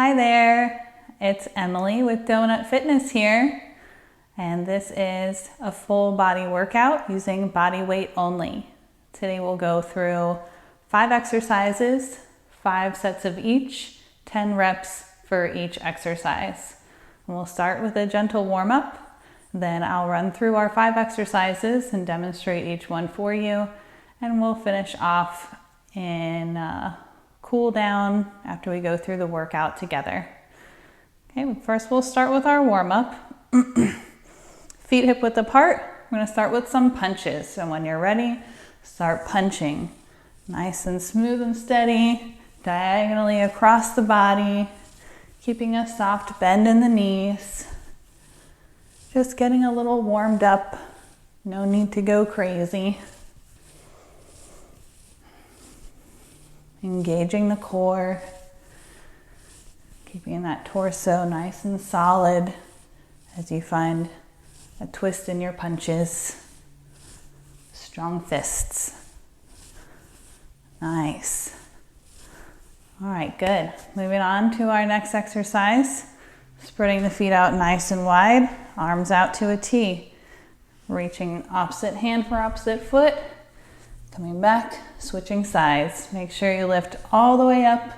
Hi there, it's Emily with Donut Fitness here, and this is a full body workout using body weight only. Today we'll go through 5 exercises, 5 sets of each, 10 reps for each exercise. And we'll start with a gentle warm-up, then I'll run through our 5 exercises and demonstrate each one for you, and we'll finish off in cool down after we go through the workout together. Okay, first we'll start with our warm-up. Feet hip width apart. We're going to start with some punches. So when you're ready, start punching. Nice and smooth and steady, diagonally across the body, keeping a soft bend in the knees. Just getting a little warmed up. No need to go crazy. Engaging the core, keeping that torso nice and solid as you find a twist in your punches. Strong fists. Nice. All right, good. Moving on to our next exercise. Spreading the feet out nice and wide, arms out to a T. Reaching opposite hand for opposite foot. Coming back, switching sides. Make sure you lift all the way up,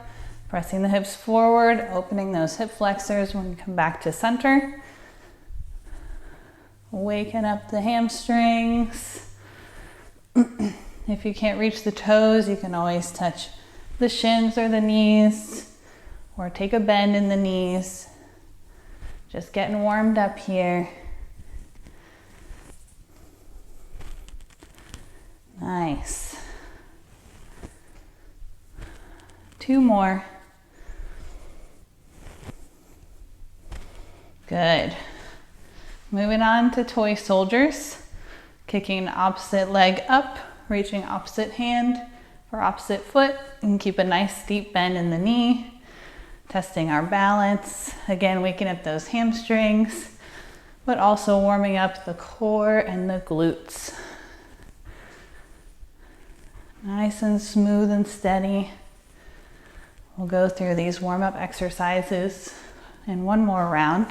pressing the hips forward, opening those hip flexors when you come back to center. Waken up the hamstrings. If you can't reach the toes, you can always touch the shins or the knees, or take a bend in the knees. Just getting warmed up here. Nice. 2 more. Good. Moving on to toy soldiers. Kicking opposite leg up, reaching opposite hand for opposite foot, and keep a nice deep bend in the knee. Testing our balance. Again, waking up those hamstrings, but also warming up the core and the glutes. Nice and smooth and steady. We'll go through these warm-up exercises in one more round.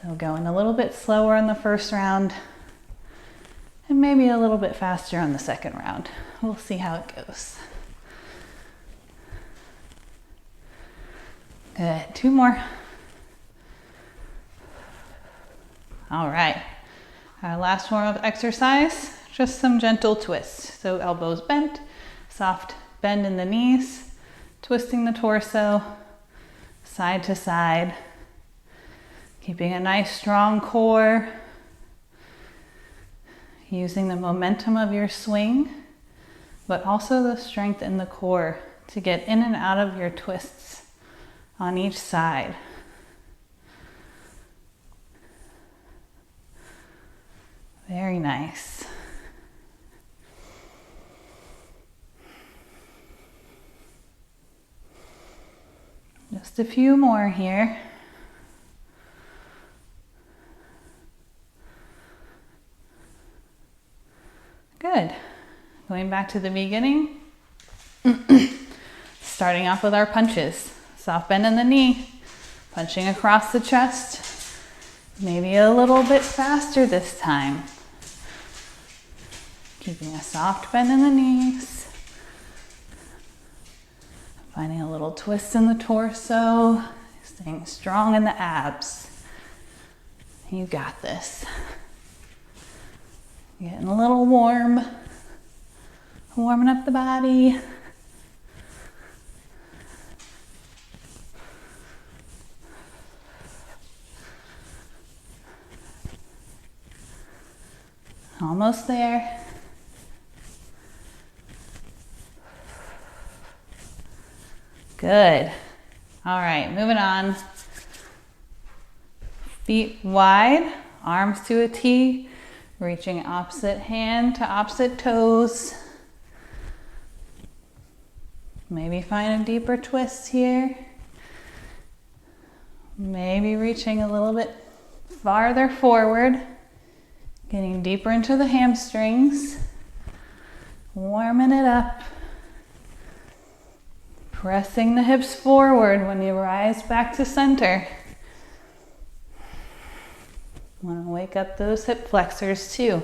So going a little bit slower in the first round and maybe a little bit faster on the second round. We'll see how it goes. Good, 2 more. All right, our last warm-up exercise. Just some gentle twists. So elbows bent, soft bend in the knees, twisting the torso side to side, keeping a nice strong core, using the momentum of your swing, but also the strength in the core to get in and out of your twists on each side. Very nice. Just a few more here. Good. Going back to the beginning. Starting off with our punches. Soft bend in the knee. Punching across the chest. Maybe a little bit faster this time. Keeping a soft bend in the knees. Finding a little twist in the torso, staying strong in the abs. You got this. Getting a little warm, warming up the body. Almost there. Good. All right, moving on. Feet wide, arms to a T, reaching opposite hand to opposite toes. Maybe find a deeper twist here. Maybe reaching a little bit farther forward, getting deeper into the hamstrings, warming it up. Pressing the hips forward when you rise back to center. Want to wake up those hip flexors too.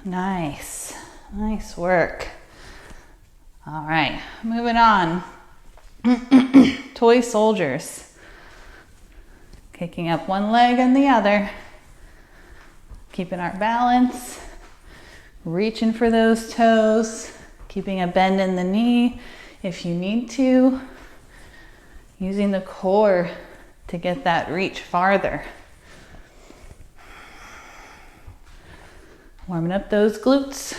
Nice, nice work. All right, moving on. Toy soldiers. Kicking up one leg and the other. Keeping our balance. Reaching for those toes. Keeping a bend in the knee if you need to. Using the core to get that reach farther. Warming up those glutes.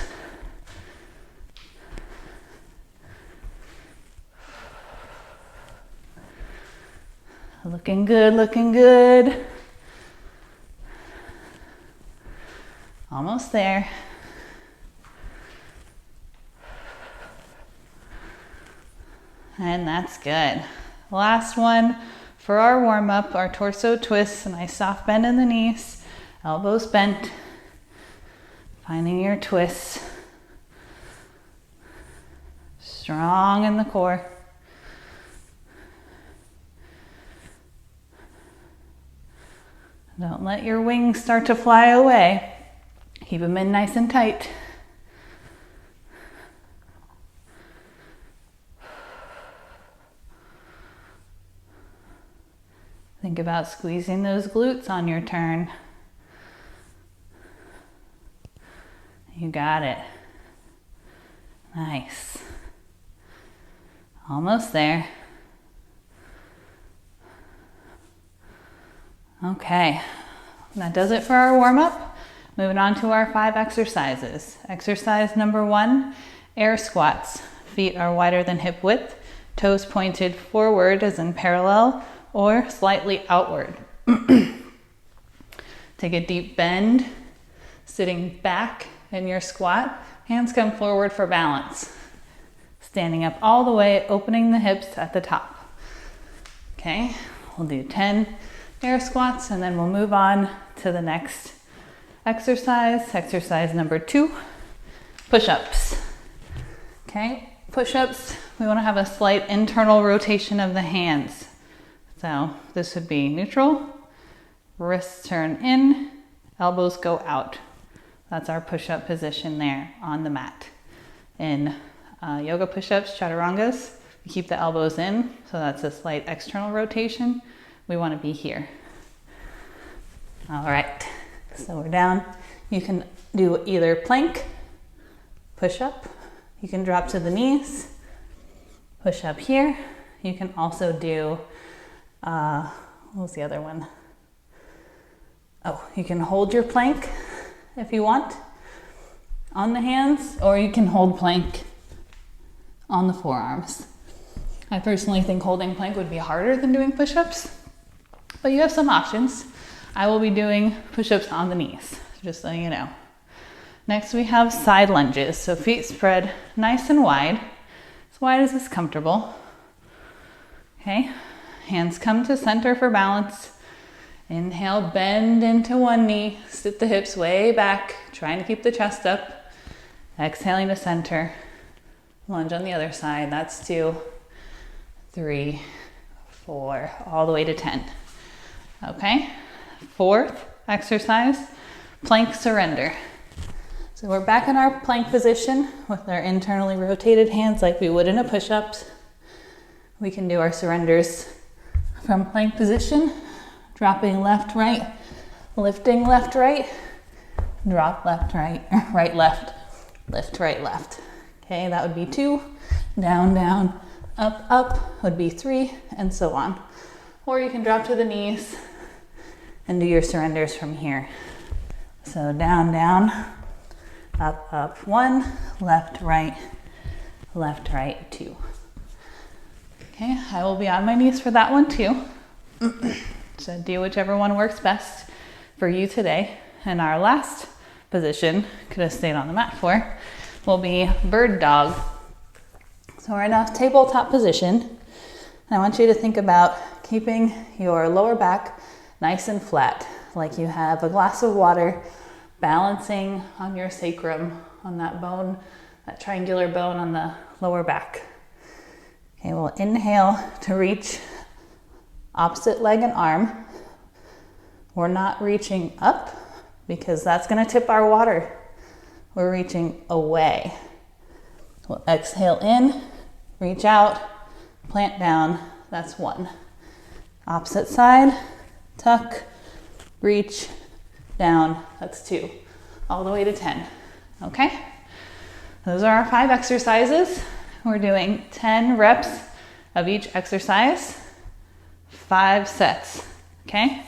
Looking good, looking good. Almost there. And that's good. Last one for our warm up, our torso twists, a nice soft bend in the knees, elbows bent. Finding your twists. Strong in the core. Don't let your wings start to fly away. Keep them in nice and tight. Think about squeezing those glutes on your turn. You got it. Nice. Almost there. Okay, that does it for our warm-up. Moving on to our 5 exercises. Exercise number 1, air squats. Feet are wider than hip width, toes pointed forward as in parallel or slightly outward. Take a deep bend, sitting back in your squat. Hands come forward for balance. Standing up all the way, opening the hips at the top. Okay, we'll do 10 air squats and then we'll move on to the next exercise. Exercise number 2, push-ups. Okay, push-ups, we want to have a slight internal rotation of the hands. So this would be neutral, wrists turn in, elbows go out. That's our push-up position there on the mat. In yoga push-ups, chaturangas, we keep the elbows in, so that's a slight external rotation. We want to be here. All right, so we're down. You can do either plank, push up. You can drop to the knees, push up here. You can also do, what was the other one? Oh, you can hold your plank if you want on the hands, or you can hold plank on the forearms. I personally think holding plank would be harder than doing push-ups, but you have some options. I will be doing push-ups on the knees, just so you know. Next we have side lunges. So feet spread nice and wide, as wide as is comfortable. Okay, hands come to center for balance. Inhale, bend into one knee, sit the hips way back, trying to keep the chest up. Exhaling to center. Lunge on the other side. That's 2, 3, 4, all the way to 10. Okay, 4th exercise, plank surrender. So we're back in our plank position with our internally rotated hands like we would in a push-up. We can do our surrenders from plank position, dropping left, right, lifting left, right, drop left, right, right, left, lift, right, left. Okay, that would be 2, down, down, up, up would be 3, and so on. Or you can drop to the knees and do your surrenders from here. So down, down, up, up, 1, left, right, 2. Okay, I will be on my knees for that one too. So do whichever one works best for you today. And our last position, could have stayed on the mat for, will be bird dog. So we're in a tabletop position. And I want you to think about keeping your lower back nice and flat, like you have a glass of water balancing on your sacrum, on that bone, that triangular bone on the lower back. Okay, we'll inhale to reach opposite leg and arm. We're not reaching up because that's gonna tip our water. We're reaching away. We'll exhale in, reach out, plant down, that's 1. Opposite side, tuck, reach, down, that's 2. All the way to 10, okay? Those are our 5 exercises. We're doing 10 reps of each exercise, 5 sets, okay?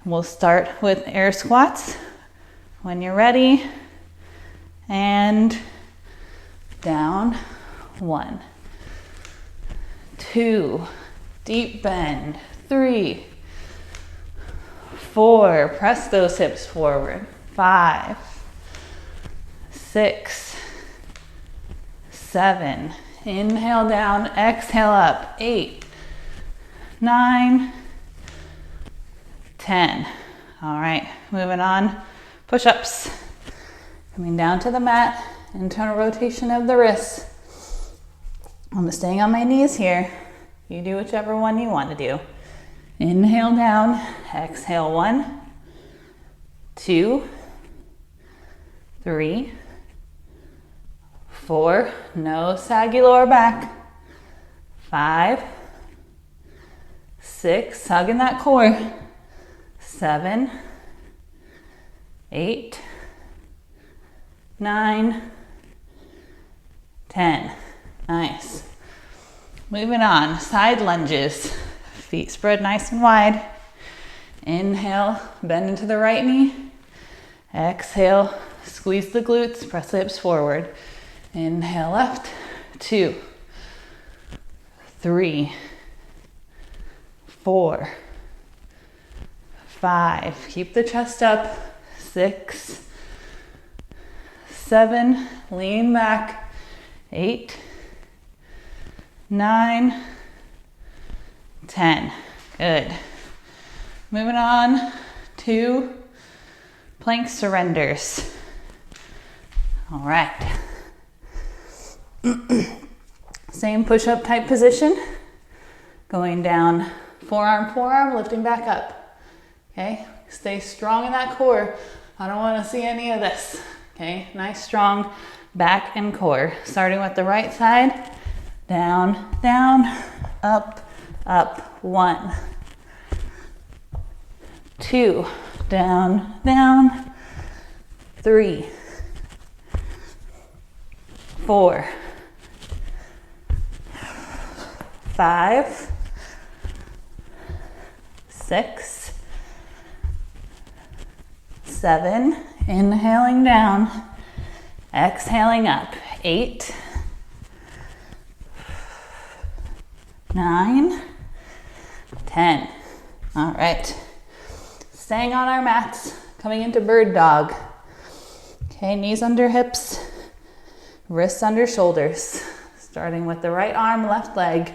We'll start with air squats when you're ready, and down, 1, 2, deep bend, 3, 4, press those hips forward, 5, 6, 7, inhale down, exhale up, 8, 9, 10. All right, moving on, push-ups. Coming down to the mat, internal rotation of the wrists. I'm staying on my knees here. You do whichever one you want to do. Inhale down, exhale 1, 2, 3, 4, no saggy lower back, 5, 6, hugging that core, 7, 8, 9, 10. Nice. Moving on, side lunges. Feet spread nice and wide. Inhale, bend into the right knee. Exhale, squeeze the glutes, press the hips forward. Inhale left, 2, 3, 4, 5. Keep the chest up. 6, 7, lean back. 8, 9, 10. Good. Moving on to plank surrenders. All right. Same push-up type position. Going down, forearm, forearm, lifting back up. Okay, stay strong in that core. I don't want to see any of this. Okay, nice strong back and core. Starting with the right side. Down, down, up, up. 1, 2, down, down. 3, 4, 5, 6, 7, inhaling down, exhaling up. 8, 9, 10. All right. Staying on our mats, coming into bird dog. Okay, knees under hips, wrists under shoulders. Starting with the right arm, left leg.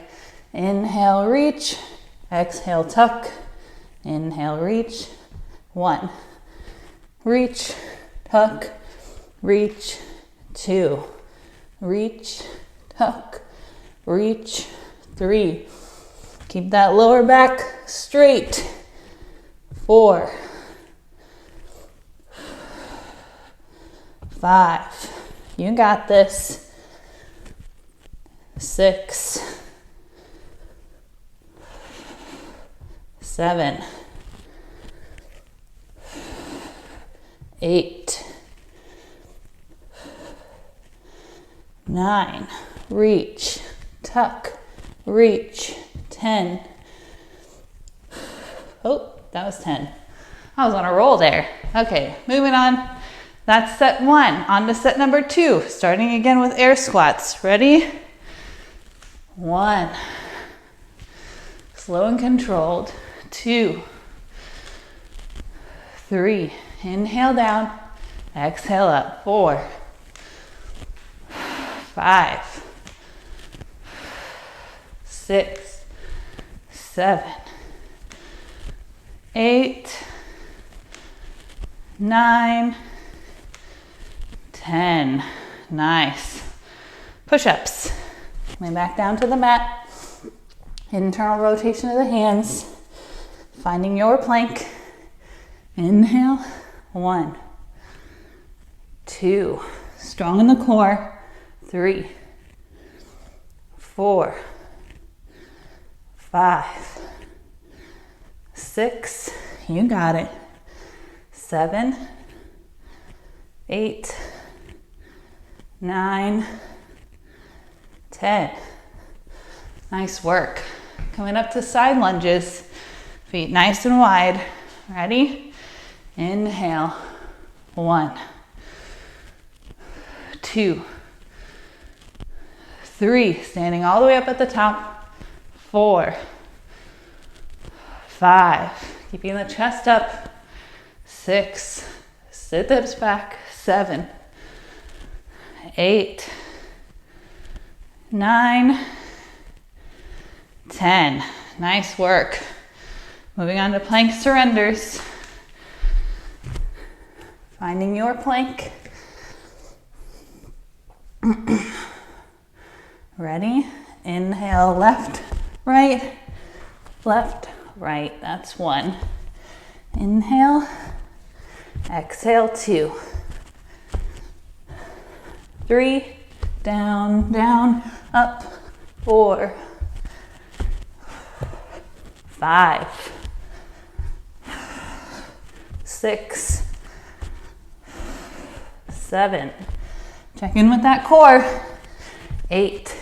Inhale, reach. Exhale, tuck. Inhale, reach. 1. Reach, tuck, reach. 2. Reach, tuck, reach. 3. Keep that lower back straight. 4, 5. You got this. 6, 7, 8, 9. Reach, tuck, reach. 10. Oh, that was 10. I was on a roll there. Okay, moving on. That's set 1. On to set number 2. Starting again with air squats. Ready? 1. Slow and controlled. 2, 3. Inhale down. Exhale up. 4, 5, 6, 7, 8, 9, 10. Nice. Push-ups. Coming back down to the mat. Internal rotation of the hands. Finding your plank. Inhale. 1, 2. Strong in the core. 3, 4, 5, 6. You got it. 7, 8, 9, 10. Nice work. Coming up to side lunges. Feet nice and wide. Ready? Inhale. 1, 2, 3. Standing all the way up at the top. 4, 5. Keeping the chest up. 6. Sit the hips back. 7, 8, 9, 10. Nice work. Moving on to plank surrenders. Finding your plank. Ready? Inhale, left, right, left, right. That's 1. Inhale, exhale, 2, 3, down, down, up, 4, 5, 6, 7. Check in with that core. 8,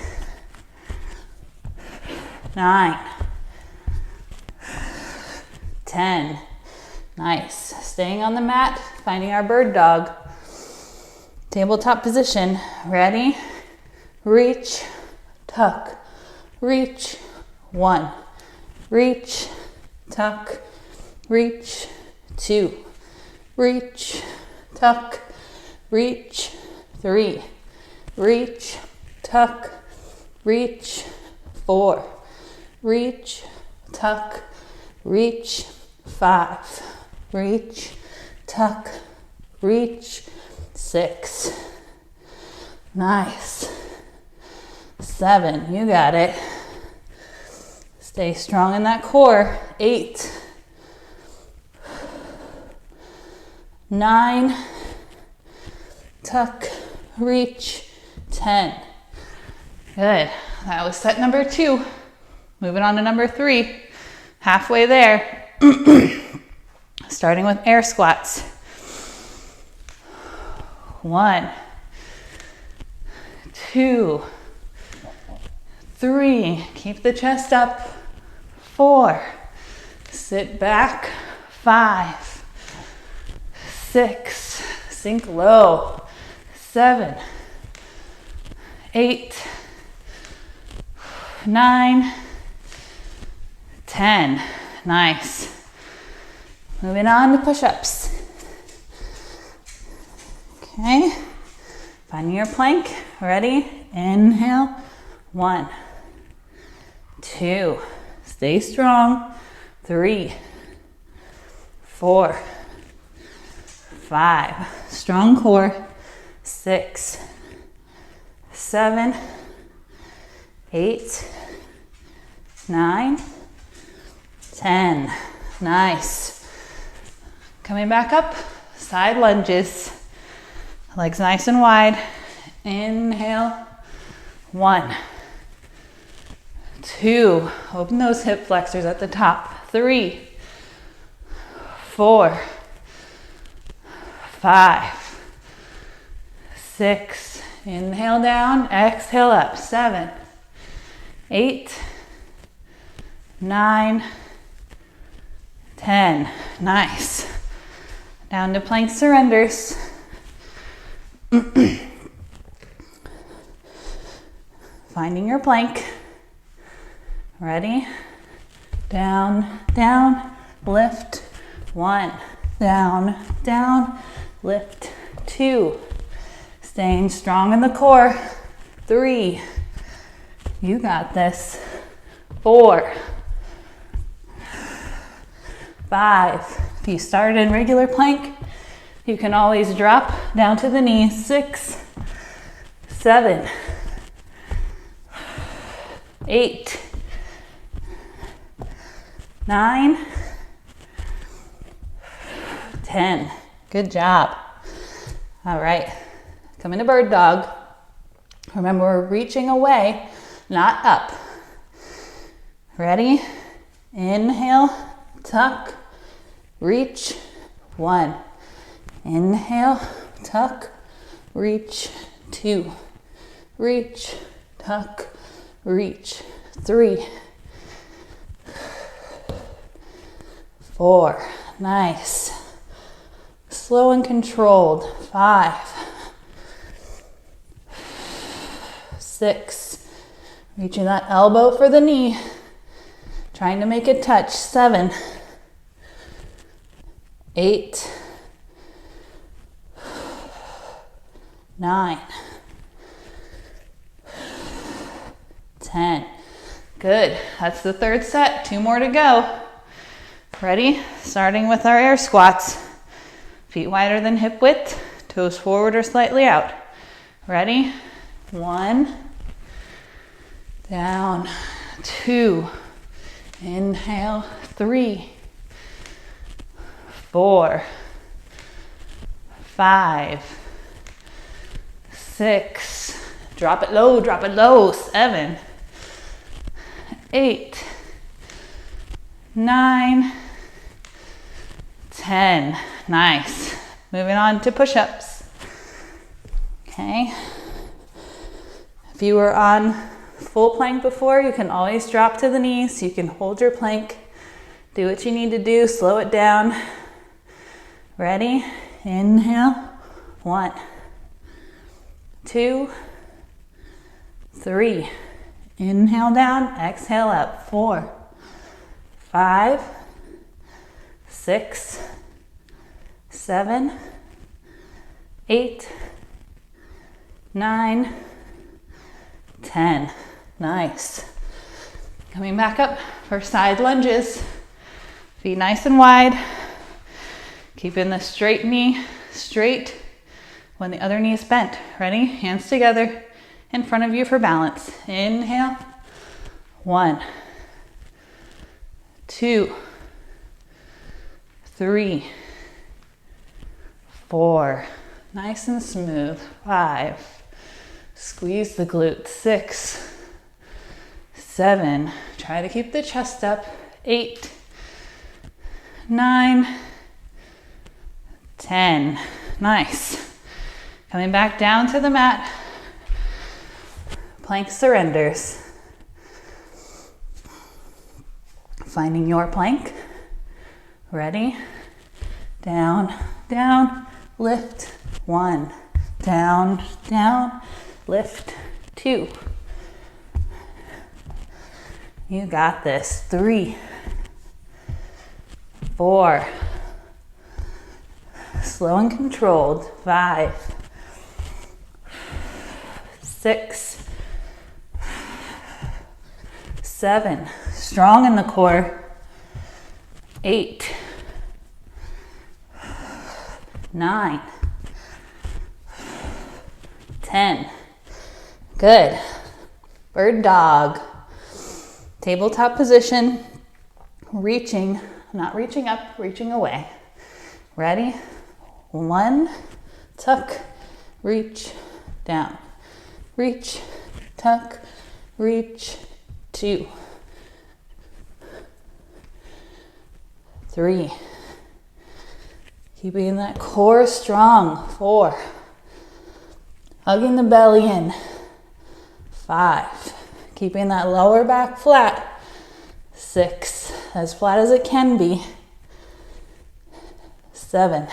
9, 10. Nice. Staying on the mat, finding our bird dog. Tabletop position. Ready? Reach, tuck, reach. 1, reach, tuck, reach. 2, reach, tuck, reach. 3, reach, tuck, reach. 4, reach, tuck, reach. 5, reach, tuck, reach. 6. Nice. 7, you got it. Stay strong in that core. 8, 9, tuck, reach. 10. Good. That was set number 2. Moving on to number 3. Halfway there. Starting with air squats. 1, 2, 3. Keep the chest up. 4. Sit back. 5, 6. Sink low. 7, 8, 9, 10. Nice. Moving on to push-ups. Okay. Finding your plank. Ready? Inhale. 1, 2. Stay strong. 3, 4, 5. Strong core. 6, 7, 8, 9, 10. Nice. Coming back up, side lunges. Legs nice and wide. Inhale. 1, 2. Open those hip flexors at the top. 3, 4, 5, 6. Inhale down, exhale up. 7, 8, 9, 10. Nice. Down to plank surrenders. Finding your plank. Ready? Down, down, lift. 1, down, down, lift. 2. Staying strong in the core. 3. You got this. 4, 5. If you started in regular plank, you can always drop down to the knees. 6, 7, 8, 9, 10. Good job. All right, come into bird dog. Remember, we're reaching away, not up. Ready? Inhale, tuck, reach, 1. Inhale, tuck, reach, 2. Reach, tuck, reach, 3. 4. Nice. Slow and controlled. 5. 6. Reaching that elbow for the knee. Trying to make it touch. 7. 8. 9. 10. Good. That's the third set. 2 more to go. Ready? Starting with our air squats. Feet wider than hip width, toes forward or slightly out. Ready? 1. Down. 2. Inhale. 3. 4. 5. 6. Drop it low, drop it low. 7. 8. 9. 10. Nice. Moving on to push-ups. Okay. If you were on full plank before, you can always drop to the knees. You can hold your plank. Do what you need to do. Slow it down. Ready? Inhale. 1. 2. 3. Inhale down. Exhale up. 4. 5. 6. 7, 8, 9, 10. Nice. Coming back up for side lunges. Feet nice and wide. Keeping the straight knee straight when the other knee is bent. Ready? Hands together in front of you for balance. Inhale. 1, 2, 3, 4, nice and smooth. 5, squeeze the glutes. 6, 7, try to keep the chest up. 8, 9, 10, nice. Coming back down to the mat, plank surrenders. Finding your plank. Ready? Down, down. Lift. 1. Down, down. Lift. 2. You got this. 3. 4. Slow and controlled. 5. 6. 7. Strong in the core. 8. 9, 10. Good. Bird dog. Tabletop position. Reaching, not reaching up, reaching away. Ready? 1, tuck, reach, down. Reach, tuck, reach, 2. 3. Keeping that core strong. 4. Hugging the belly in. 5. Keeping that lower back flat. 6. As flat as it can be. 7.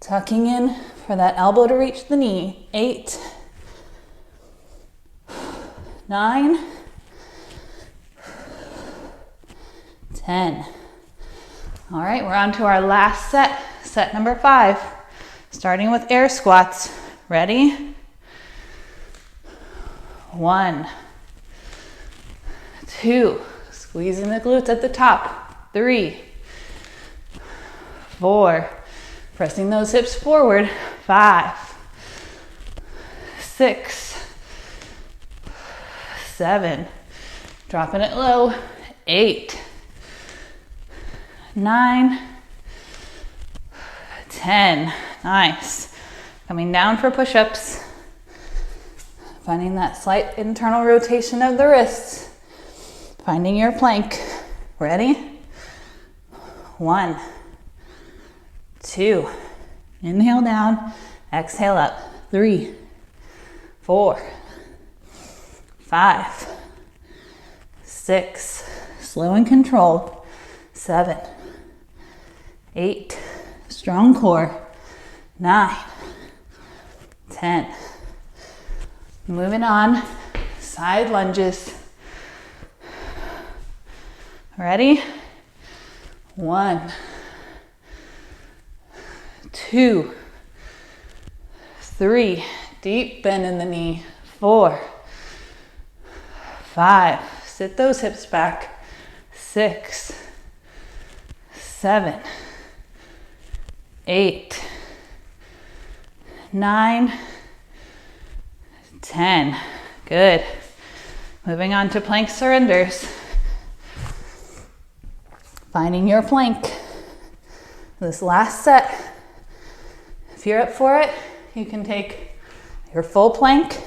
Tucking in for that elbow to reach the knee. 8. 9. 10. All right, we're on to our last set, set number 5, starting with air squats. Ready? 1, 2, squeezing the glutes at the top. 3, 4, pressing those hips forward, 5, 6, 7, dropping it low, 8, 9, 10, nice. Coming down for push-ups, finding that slight internal rotation of the wrists, finding your plank. Ready? 1, 2, inhale down, exhale up, 3, 4, 5, 6, slow and controlled, 7, 8, strong core, 9, 10. Moving on, side lunges. Ready? 1, 2, 3, deep bend in the knee, 4, 5, sit those hips back, 6, 7, 8, 9, 10. Good. Moving on to plank surrenders. Finding your plank. This last set, if you're up for it, you can take your full plank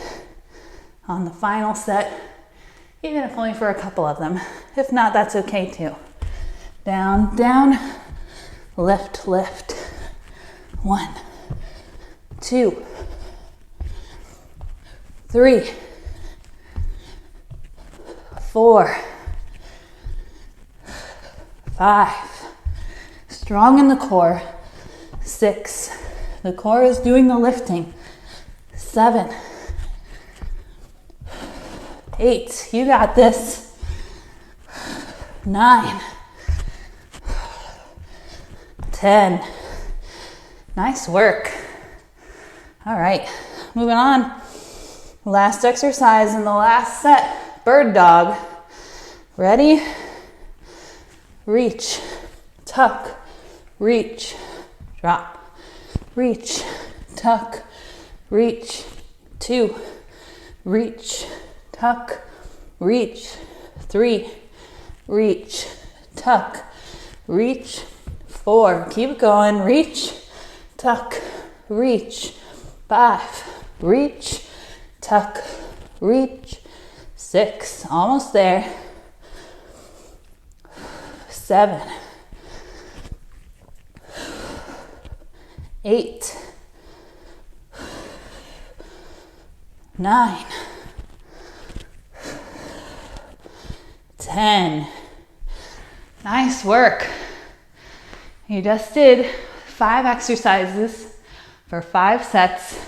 on the final set, even if only for a couple of them. If not, that's okay too. Down, down, lift, lift. 1, 2, 3, 4, 5, strong in the core, 6, the core is doing the lifting, 7, 8, you got this, 9, 10, nice work. All right, moving on. Last exercise in the last set, bird dog. Ready? Reach, tuck, reach, drop, reach, tuck, reach, 2, reach, tuck, reach, 3, reach, tuck, reach, 4, keep going, reach, tuck, reach, 5, reach, tuck, reach, 6, almost there, 7, 8, 9, 10. Nice work. You just did 5 exercises for 5 sets,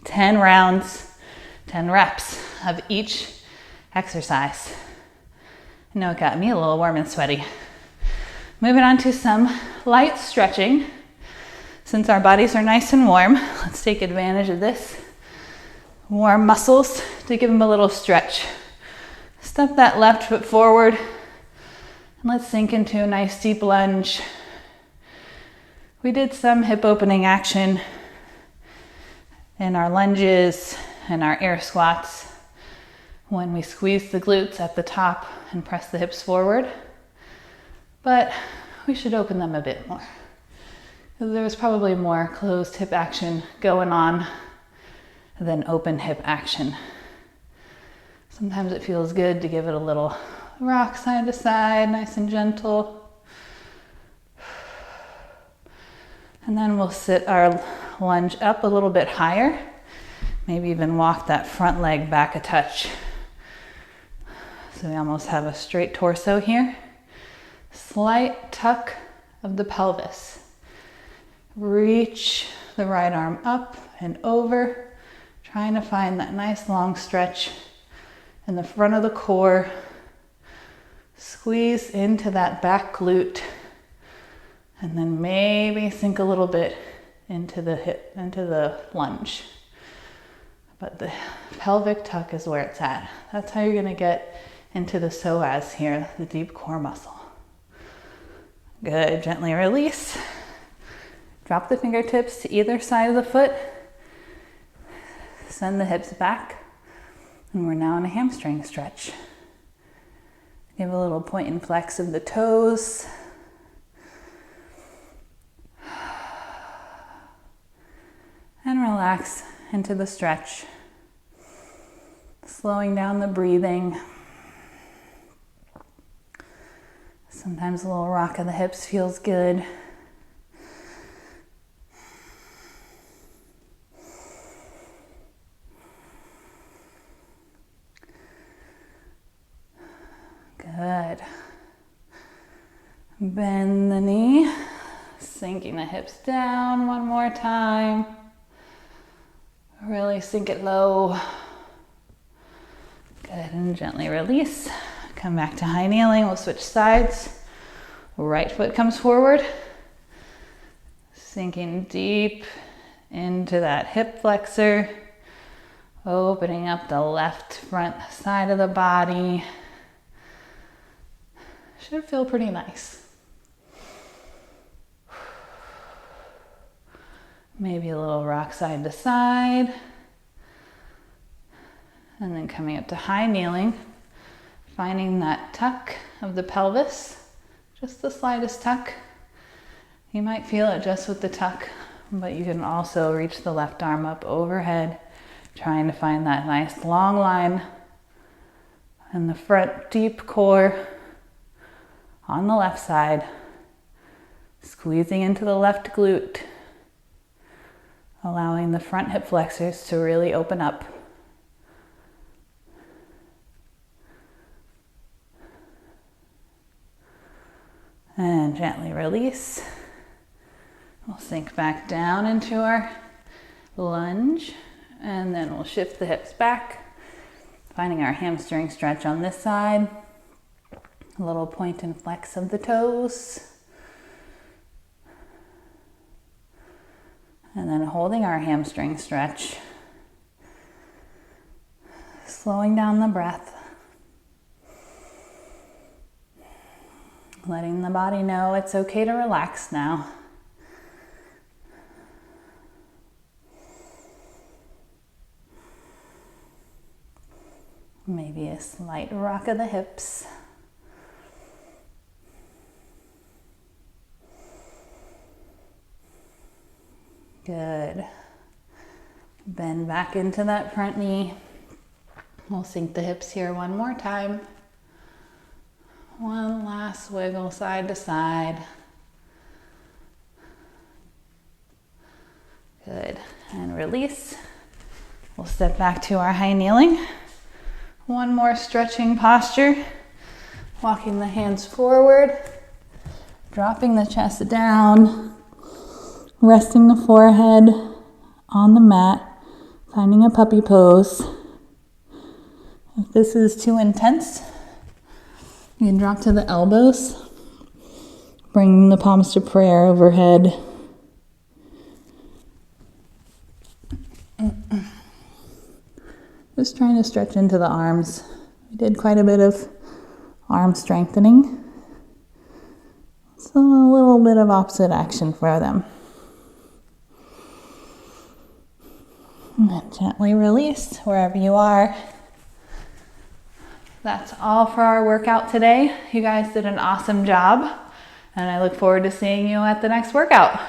10 rounds, 10 reps of each exercise. I know it got me a little warm and sweaty. Moving on to some light stretching. Since our bodies are nice and warm, let's take advantage of this warm muscles to give them a little stretch. Step that left foot forward and let's sink into a nice deep lunge. We did some hip opening action in our lunges and our air squats when we squeeze the glutes at the top and press the hips forward. But we should open them a bit more, because there was probably more closed hip action going on than open hip action. Sometimes it feels good to give it a little rock side to side, nice and gentle. And then we'll sit our lunge up a little bit higher, maybe even walk that front leg back a touch. So we almost have a straight torso here. Slight tuck of the pelvis. Reach the right arm up and over, trying to find that nice long stretch in the front of the core. Squeeze into that back glute, and then maybe sink a little bit into the hip, into the lunge. But the pelvic tuck is where it's at. That's how you're gonna get into the psoas here, the deep core muscle. Good, gently release. Drop the fingertips to either side of the foot. Send the hips back. And we're now in a hamstring stretch. Give a little point and flex of the toes. And relax into the stretch. Slowing down the breathing. Sometimes a little rock of the hips feels good. Good. Bend the knee, sinking the hips down one more time. Really sink it low. Good, and gently release. Come back to high kneeling. We'll switch sides. Right foot comes forward. Sinking deep into that hip flexor. Opening up the left front side of the body. Should feel pretty nice. Maybe a little rock side to side. And then coming up to high kneeling, finding that tuck of the pelvis, just the slightest tuck. You might feel it just with the tuck, but you can also reach the left arm up overhead, trying to find that nice long line in the front deep core on the left side, squeezing into the left glute, allowing the front hip flexors to really open up. And gently release. We'll sink back down into our lunge, and then we'll shift the hips back, finding our hamstring stretch on this side. A little point and flex of the toes. And then holding our hamstring stretch. Slowing down the breath. Letting the body know it's okay to relax now. Maybe a slight rock of the hips. Good. Bend back into that front knee. We'll sink the hips here one more time. One last wiggle side to side. Good. And release. We'll step back to our high kneeling. One more stretching posture. Walking the hands forward. Dropping the chest down. Resting the forehead on the mat. Finding a puppy pose. If this is too intense, you can drop to the elbows, bringing the palms to prayer overhead. Just trying to stretch into the arms. We did quite a bit of arm strengthening. So a little bit of opposite action for them. And then gently release wherever you are. That's all for our workout today. You guys did an awesome job, and I look forward to seeing you at the next workout.